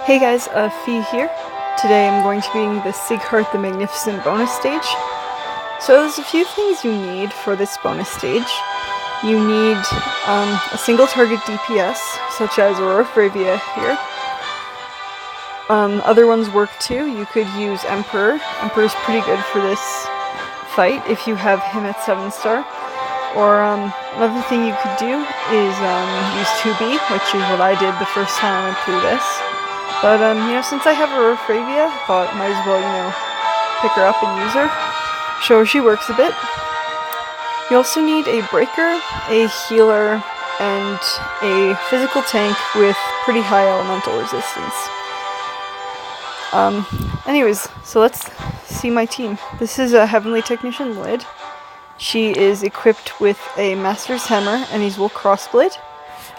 Hey guys, Fee here. Today I'm going to be doing the Sieghard the Magnificent bonus stage. So there's a few things you need for this bonus stage. You need a single target DPS, such as Aurora Freyvia here. Other ones work too. You could use Emperor. Emperor is pretty good for this fight if you have him at 7-star. Or another thing you could do is use 2B, which is what I did the first time I went through this. But, since I have Aurora Freyvia, I thought might as well, pick her up and use her. Show her she works a bit. You also need a breaker, a healer, and a physical tank with pretty high elemental resistance. Anyways, so let's see my team. This is a Heavenly Technician Lid. She is equipped with a Master's Hammer and his wool crossblade.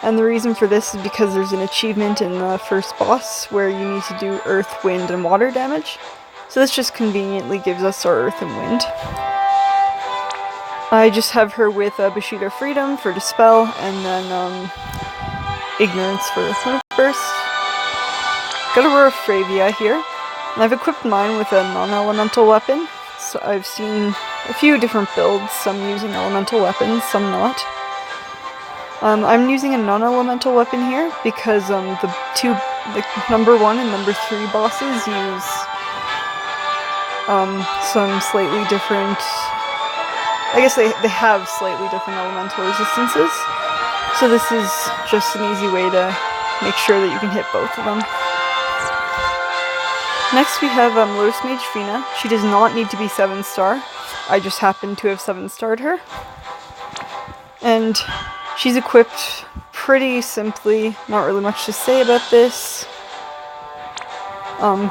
And the reason for this is because there's an achievement in the first boss where you need to do earth, wind, and water damage. So this just conveniently gives us our earth and wind. I just have her with Bushido Freedom for Dispel, and then Ignorance for Limit Burst. Got Aurora Freyvia here, and I've equipped mine with a non-elemental weapon. So I've seen a few different builds, some using elemental weapons, some not. I'm using a non-elemental weapon here because the number 1 and number 3 bosses use some slightly different, I guess they have slightly different elemental resistances. So this is just an easy way to make sure that you can hit both of them. Next we have Lotus Mage Fina. She does not need to be 7-star. I just happen to have 7-starred her. And she's equipped pretty simply, not really much to say about this.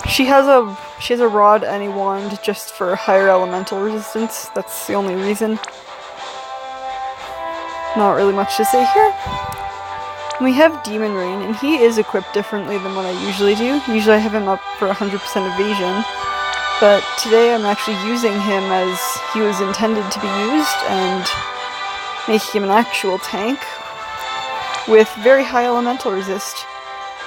She has a rod and a wand just for higher elemental resistance. That's the only reason. Not really much to say here. We have Demon Rain, and he is equipped differently than what I usually do. Usually I have him up for 100% evasion, but today I'm actually using him as he was intended to be used, and making him an actual tank with very high elemental resist.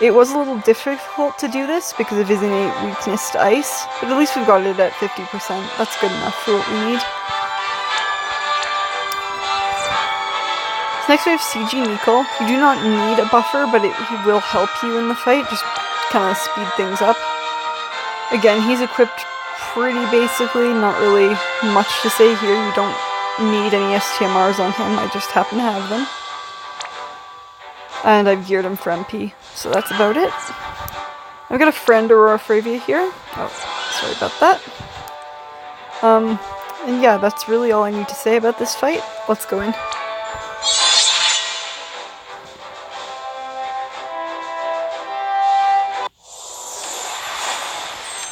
It was a little difficult to do this because of his innate weakness to ice, but at least we've got it at 50%. That's good enough for what we need. So next we have CG Nichol. You do not need a buffer, but he will help you in the fight, just kind of speed things up. Again, he's equipped pretty basically, not really much to say here. You don't need any STMRs on him, I just happen to have them. And I've geared him for MP, so that's about it. I've got a friend Aurora Freyvia here. Oh, sorry about that. And yeah, that's really all I need to say about this fight. Let's go in.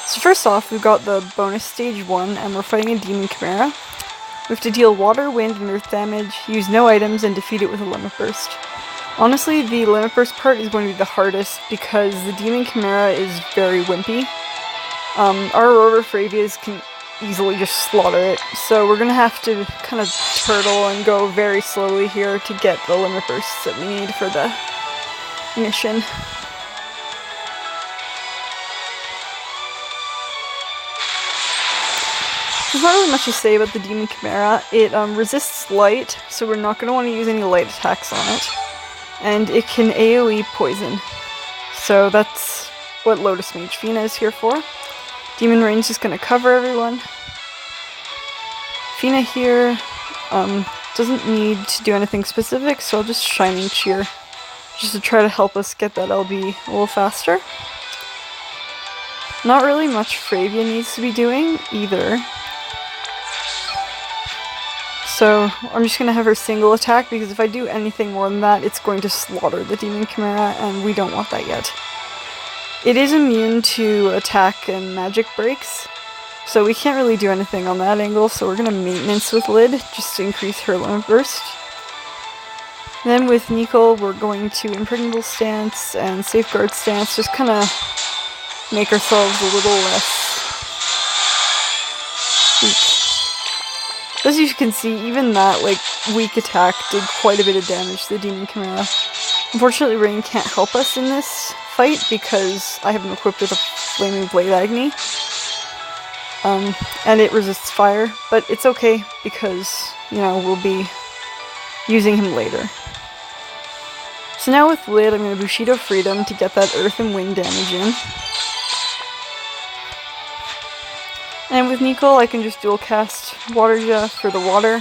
So first off, we've got the bonus stage 1, and we're fighting a Demon Chimera. We have to deal water, wind, and earth damage, use no items, and defeat it with a Limit Burst. Honestly, the Limit Burst part is going to be the hardest because the Demon Chimera is very wimpy. Our Aurora Freyvias can easily just slaughter it, so we're going to have to kind of turtle and go very slowly here to get the Limit Bursts that we need for the mission. There's not really much to say about the Demon Chimera. It resists light, so we're not going to want to use any light attacks on it. And it can AoE poison. So that's what Lotus Mage Fina is here for. Demon Rain's just going to cover everyone. Fina here doesn't need to do anything specific, so I'll just Shining Cheer. Just to try to help us get that LB a little faster. Not really much Freyvia needs to be doing either. So I'm just going to have her single attack, because if I do anything more than that, it's going to slaughter the Demon Chimera, and we don't want that yet. It is immune to attack and magic breaks, so we can't really do anything on that angle, so we're going to maintenance with Lid, just to increase her Limit Burst. Then with Nichol, we're going to Impregnable Stance and Safeguard Stance, just kind of make ourselves a little less weak. As you can see, even that, weak attack did quite a bit of damage to the Demon Chimera. Unfortunately, Rain can't help us in this fight because I have him equipped with a Flaming Blade Agni. And it resists fire, but it's okay because, you know, we'll be using him later. So now with Lid, I'm going to Bushido Freedom to get that earth and wind damage in. And with Nichol, I can just dual cast Water Jet for the water.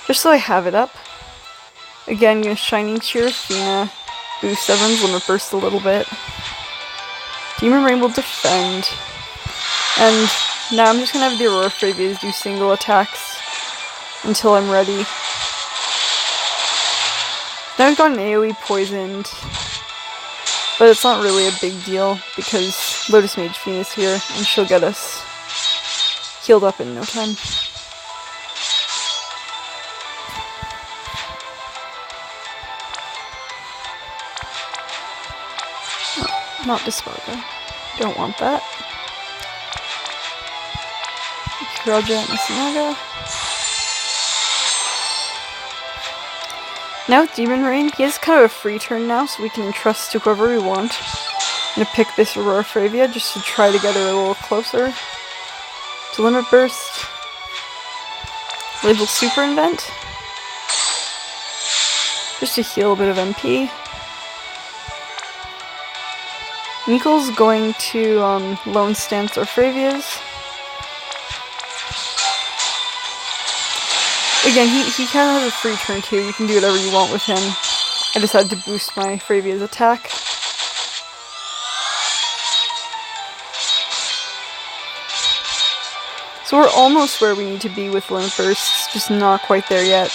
Just so I have it up. Again, I'm going to Shining Cheer, Fina, boost Evans, Limit Burst a little bit. Demon Rain will defend. And now I'm just going to have the Aurora Freyvias do single attacks until I'm ready. Now I've gotten AoE poisoned, but it's not really a big deal because Lotus Mage Fiend is here and she'll get us healed up in no time. Oh, not Dispargo. Don't want that. Raja Masanaga. Now with Demon Rain, he has kind of a free turn now, so we can entrust to whoever we want. I'm gonna pick this Aurora Freyvia just to try to get her a little closer to Limit Burst. Label Super Invent. Just to heal a bit of MP. Nichol's going to Lone Stance or Freyvias. Again, he kind of has a free turn too. You can do whatever you want with him. I decided to boost my Freyvia's attack. So we're almost where we need to be with Limit Burst, just not quite there yet.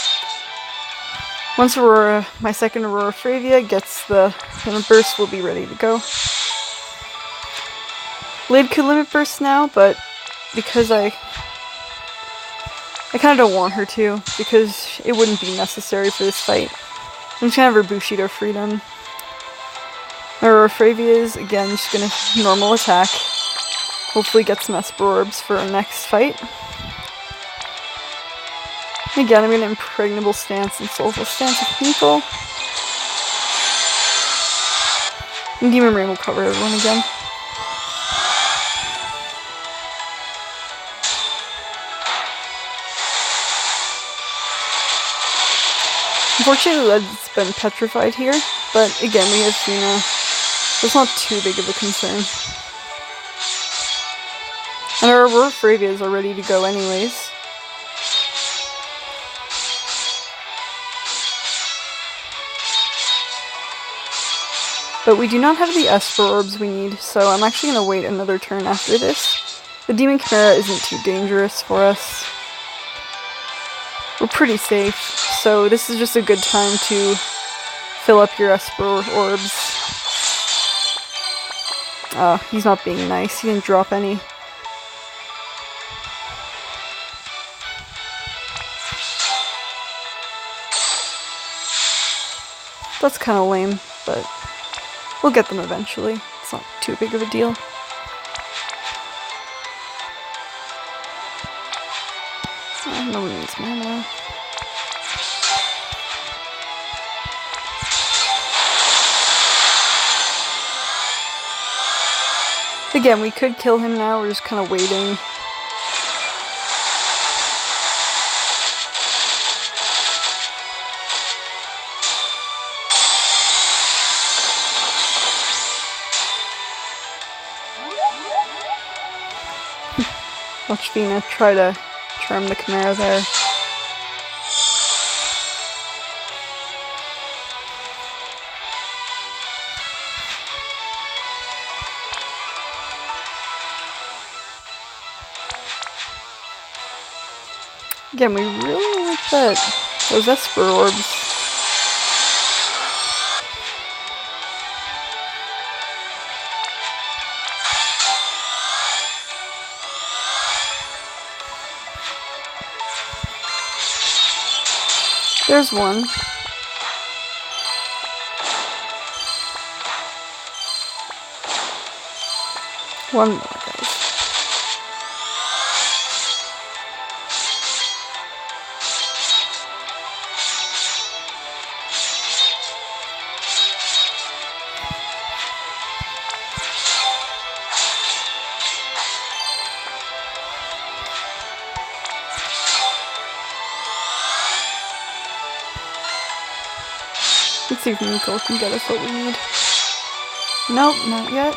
Once my second Aurora Freyvia gets the Limit Burst, we'll be ready to go. Lid could Limit Burst now, but because I kind of don't want her to, because it wouldn't be necessary for this fight. I'm just gonna have her Bushido Freedom. My Aurora Freyvias, again, just gonna normal attack. Hopefully get some Esper Orbs for our next fight. Again, I'm gonna Impregnable Stance and Soulful Stance with Nichol. And Demon Rain will cover everyone again. Unfortunately, Led's been petrified here, but again, we have Fina, so it's not too big of a concern. And our Aurora Freyvias are ready to go anyways. But we do not have the Esper Orbs we need, so I'm actually going to wait another turn after this. The Demon Chimera isn't too dangerous for us. We're pretty safe, so this is just a good time to fill up your Esper Orbs. He's not being nice, he didn't drop any. That's kind of lame, but we'll get them eventually. It's not too big of a deal. No one needs mana. Again, we could kill him now, we're just kind of waiting. Watch Fina try to charm the Chimera there. Again, we really like those Esper Orbs. There's one. One more, guys. Let's see if Nichol can get us what we need. Nope, not yet.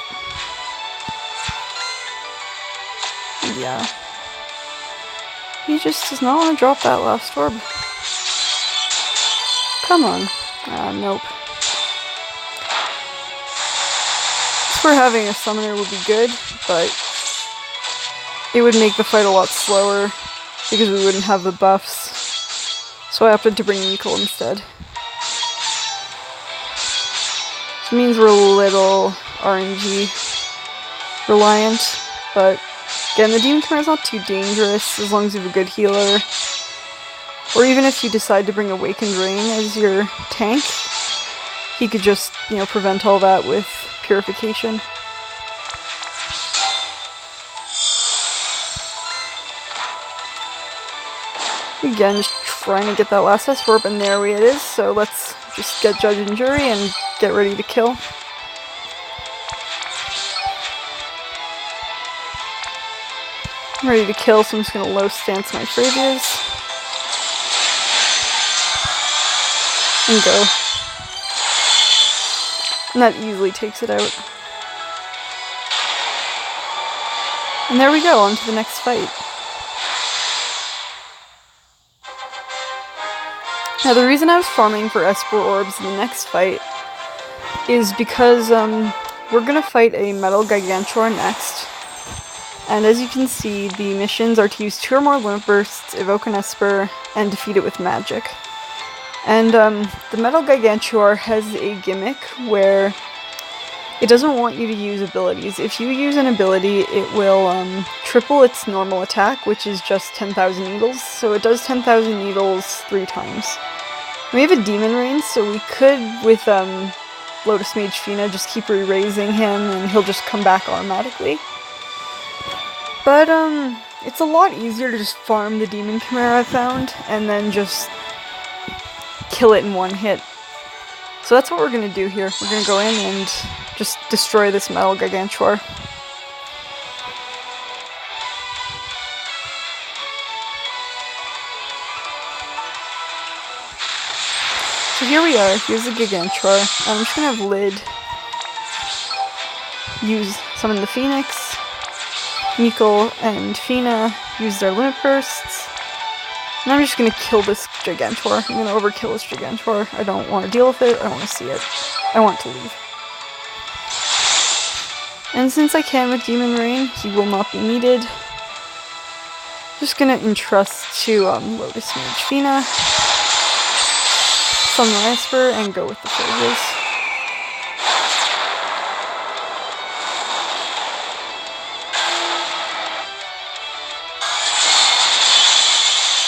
Yeah. He just does not want to drop that last orb. Come on. Nope. For having a summoner would be good, but it would make the fight a lot slower because we wouldn't have the buffs. So I opted to bring Nichol instead. Which means we're a little RNG reliant, but again, the Demon Chimera is not too dangerous as long as you have a good healer. Or even if you decide to bring Awakened Rain as your tank, he could just, prevent all that with Purification. Again, just trying to get that last S-Warp, and there it is, so let's just get Judge and Jury and get ready to kill. I'm ready to kill, so I'm just going to low stance my Freyvias. And go. And that easily takes it out. And there we go, on to the next fight. Now the reason I was farming for Esper Orbs in the next fight is because we're gonna fight a Metal Gigantor next. And as you can see, the missions are to use 2 or more Limit Bursts, evoke an Esper, and defeat it with magic. And the Metal Gigantor has a gimmick where it doesn't want you to use abilities. If you use an ability, it will triple its normal attack, which is just 10,000 needles. So it does 10,000 needles 3 times. We have a Demon Rain, so we could, with Lotus Mage Fina, just keep re-raising him and he'll just come back automatically. But it's a lot easier to just farm the Demon Chimera I found, and then just kill it in one hit. So that's what we're going to do here. We're going to go in and just destroy this Metal Gigantor. So here we are, here's the Gigantor. I'm just going to have Lid summon the Phoenix. Nichol and Fina use their Limit Bursts. And I'm just going to kill this Gigantor. I'm going to overkill this Gigantor. I don't want to deal with it. I don't want to see it. I want to leave. And since I can with Demon Rain, he will not be needed. Just going to entrust to Lotus Mage Fina. Summon the Esper and go with the Freyvias.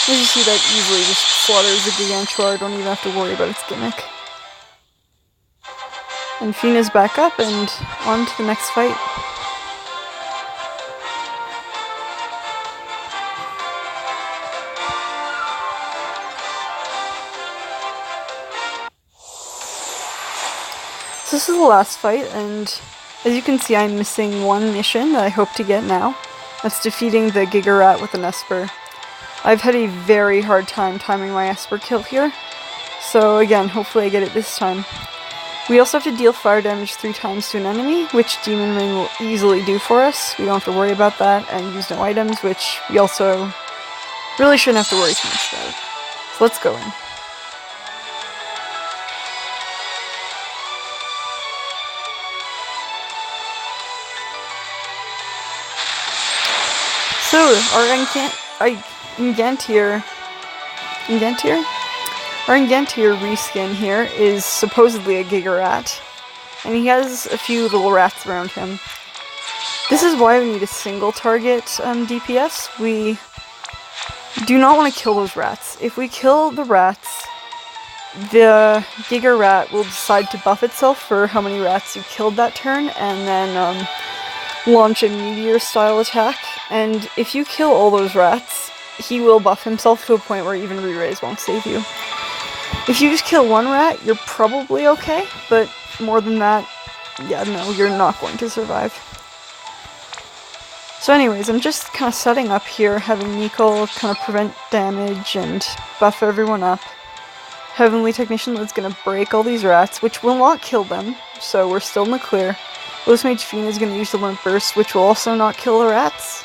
As you see, that easily just slaughters the Gigantor. I don't even have to worry about its gimmick. And Fina's back up and on to the next fight. So this is the last fight, and as you can see, I'm missing one mission that I hope to get now. That's defeating the Giga Rat with an Esper. I've had a very hard time timing my Esper kill here, so again, hopefully I get it this time. We also have to deal fire damage 3 times to an enemy, which Demon Rain will easily do for us. We don't have to worry about that, and use no items, which we also really shouldn't have to worry too much about. So let's go in. So, our Engantier reskin here is supposedly a Giga Rat, and he has a few little rats around him. This is why we need a single target DPS. We do not want to kill those rats. If we kill the rats, the Giga Rat will decide to buff itself for how many rats you killed that turn, and then launch a meteor-style attack. And if you kill all those rats, he will buff himself to a point where even re-raise won't save you. If you just kill one rat, you're probably okay, but more than that, yeah, no, you're not going to survive. So anyways, I'm just kind of setting up here, having Nichol kind of prevent damage and buff everyone up. Heavenly Technician is going to break all these rats, which will not kill them, so we're still in the clear. Lotus Mage Fina is going to use the Limp Burst, which will also not kill the rats.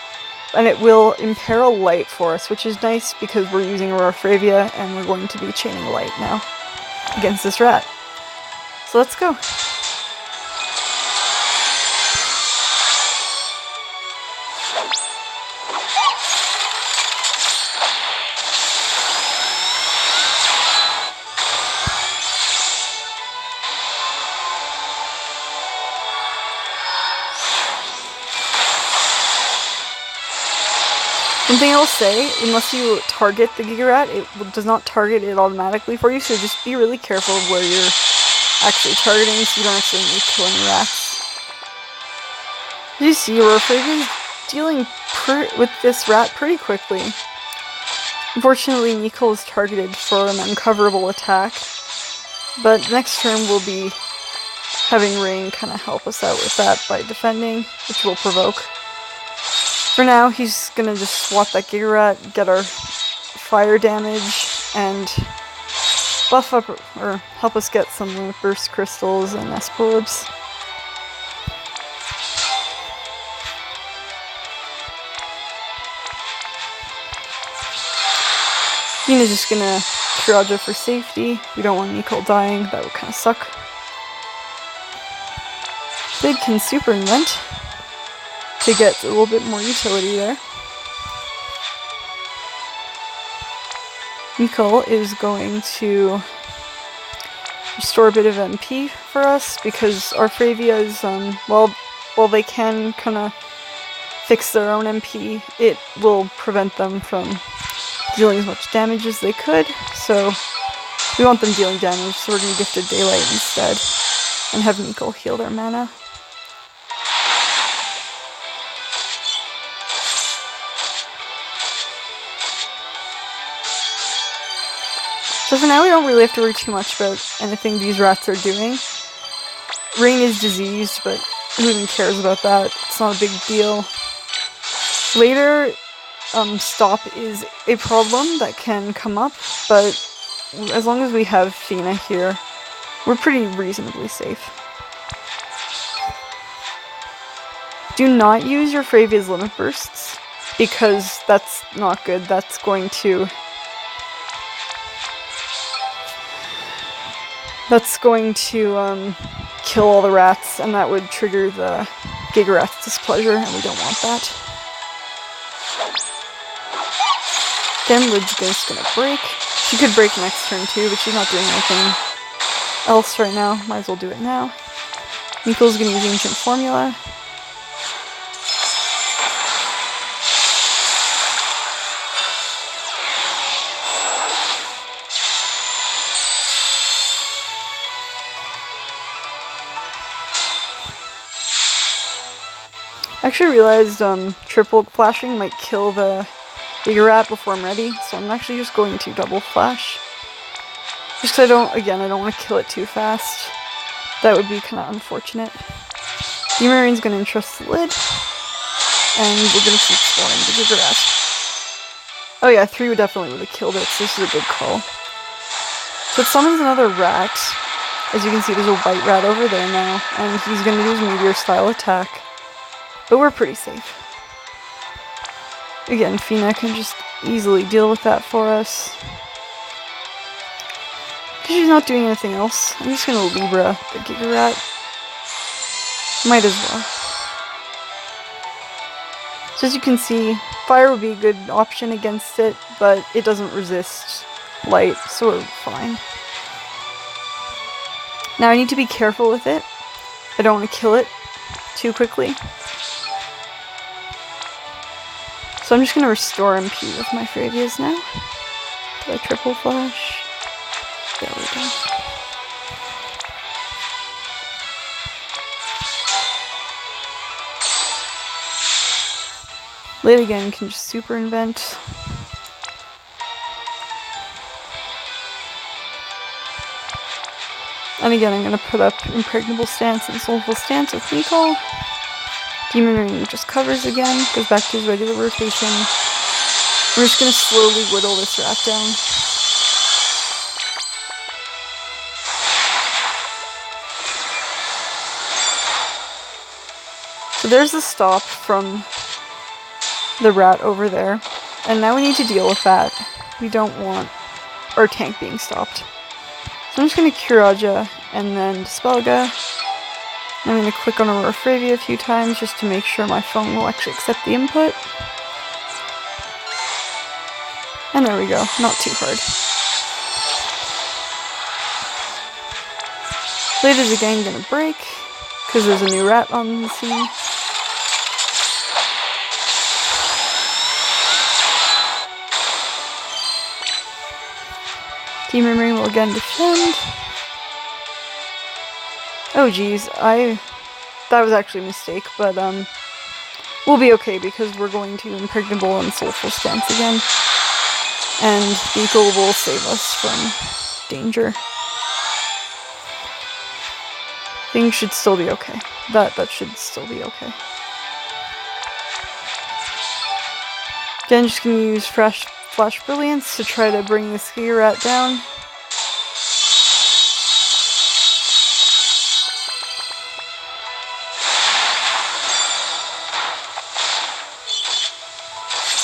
And it will imperil light for us, which is nice because we're using Aurora Freyvia and we're going to be chaining light now against this rat. So let's go. One thing I will say, unless you target the Giga Rat, it does not target it automatically for you, so just be really careful of where you're actually targeting so you don't actually need to kill any rats. As you see, Aurora Freyvia is dealing with this rat pretty quickly. Unfortunately, Nichol is targeted for an uncoverable attack, but next turn we'll be having Rain kind of help us out with that by defending, which will provoke. For now, he's gonna just swat that Giga Rat, get our fire damage, and buff up, or help us get some burst crystals and Espelops. Fina's just gonna triage it for safety. We don't want Nichol dying, that would kind of suck. Big can super invent to get a little bit more utility there. Nichol is going to restore a bit of MP for us because our Freyvia is, while they can kind of fix their own MP, it will prevent them from dealing as much damage as they could, so we want them dealing damage, so we're going to gift a Daylight instead and have Nichol heal their mana. So for now, we don't really have to worry too much about anything these rats are doing. Rain is diseased, but who even cares about that? It's not a big deal. Later, stop is a problem that can come up, but as long as we have Fina here, we're pretty reasonably safe. Do not use your Freyvia's limit bursts, because that's not good. That's going to kill all the rats, and that would trigger the Giga Rat's displeasure, and we don't want that. Again, Lid's just gonna break. She could break next turn too, but she's not doing anything else right now. Might as well do it now. Nichol's gonna use Ancient Formula. I actually realized triple flashing might kill the Giga Rat before I'm ready, so I'm actually just going to double flash. Just because I don't want to kill it too fast. That would be kind of unfortunate. Demon Marine's going to entrust the Lid, and we're going to keep spawning the Giga Rat. Oh yeah, 3 would definitely have killed it, so this is a good call. So it summons another rat. As you can see, there's a white rat over there now, and he's going to do his meteor style attack. But we're pretty safe. Again, Fina can just easily deal with that for us. Because she's not doing anything else. I'm just going to Libra the Giga Rat. Might as well. So as you can see, fire would be a good option against it, but it doesn't resist light, so we're fine. Now I need to be careful with it. I don't want to kill it too quickly. So I'm just going to restore MP with my Freyvias now. Did I triple flash? There we go. Late again can just super invent. And again, I'm going to put up Impregnable Stance and Soulful Stance with Nichol. Demon Marine just covers again, goes back to his regular rotation. We're just going to slowly whittle this rat down. So there's the stop from the rat over there. And now we need to deal with that. We don't want our tank being stopped. So I'm just going to Curaja and then Dispelga. I'm going to click on Aurora Freyvia a few times just to make sure my phone will actually accept the input. And there we go, not too hard. Blade is again going to break, because there's a new rat on the scene. Demon Ring will again defend. Oh geez, that was actually a mistake, but we'll be okay because we're going to Impregnable and Soulful Stance again. And Nichol will save us from danger. Things should still be okay. That should still be okay. Again, just gonna use Flash Brilliance to try to bring this Sieghard down.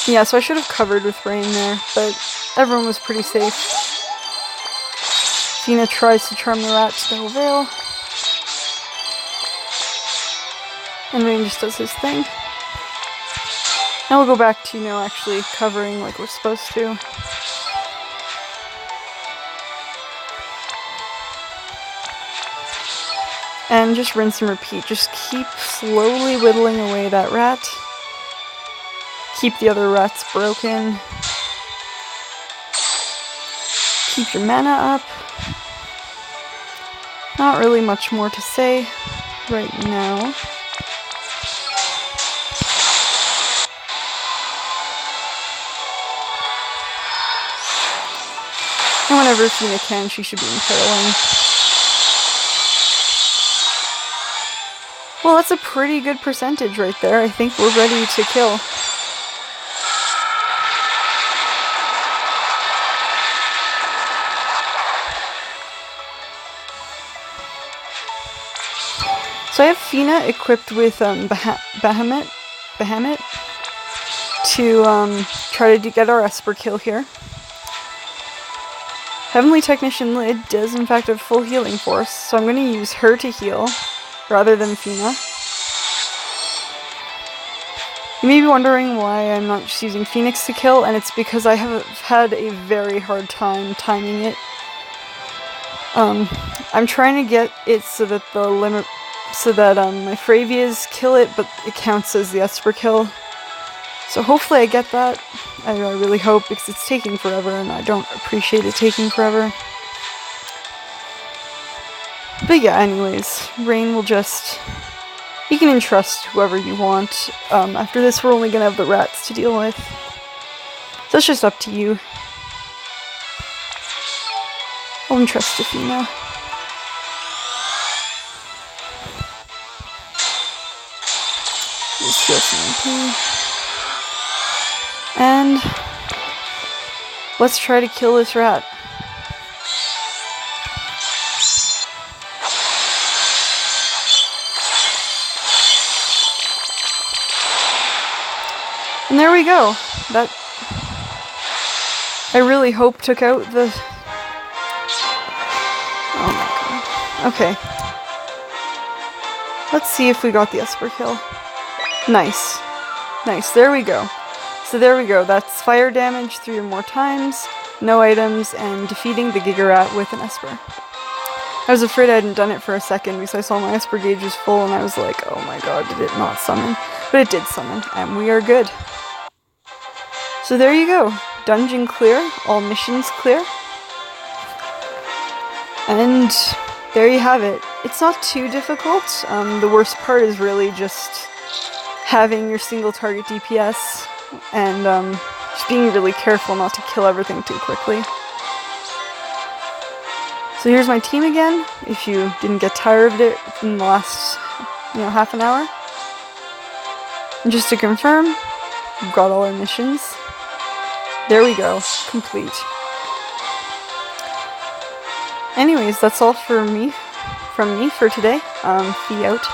Yeah, so I should have covered with rain there, but everyone was pretty safe. Fina tries to charm the rat to no avail. And Rain just does his thing. Now we'll go back to, actually covering like we're supposed to. And just rinse and repeat. Just keep slowly whittling away that rat. Keep the other rats broken. Keep your mana up. Not really much more to say right now. And whenever Fina can, she should be imperiling. Well, that's a pretty good percentage right there. I think we're ready to kill. So I have Fina equipped with Bahamut to try to get our Esper kill here. Heavenly Technician Lid does in fact have full healing force, so I'm going to use her to heal rather than Fina. You may be wondering why I'm not just using Phoenix to kill, and it's because I have had a very hard time timing it. I'm trying to get it so that my Freyvias kill it, but it counts as the Esper kill. So hopefully I get that. I really hope, because it's taking forever, and I don't appreciate it taking forever. But yeah, anyways, Rain will just... You can entrust whoever you want. After this, we're only gonna have the rats to deal with. So it's just up to you. I'll entrust to Fina. Just heal some MP. And let's try to kill this rat. And there we go. That, I really hope, took out the... Oh my god. Okay. Let's see if we got the Esper kill. Nice. Nice, there we go. So there we go, that's fire damage 3 or more times, no items, and defeating the Giga Rat with an Esper. I was afraid I hadn't done it for a second because I saw my Esper gauge was full and I was like, oh my god, did it not summon? But it did summon, and we are good. So there you go, dungeon clear, all missions clear. And there you have it. It's not too difficult, the worst part is really just having your single target DPS. And just being really careful not to kill everything too quickly. So here's my team again, if you didn't get tired of it in the last, half an hour. And just to confirm, we've got all our missions. There we go, complete. Anyways, that's all from me for today. Fee out.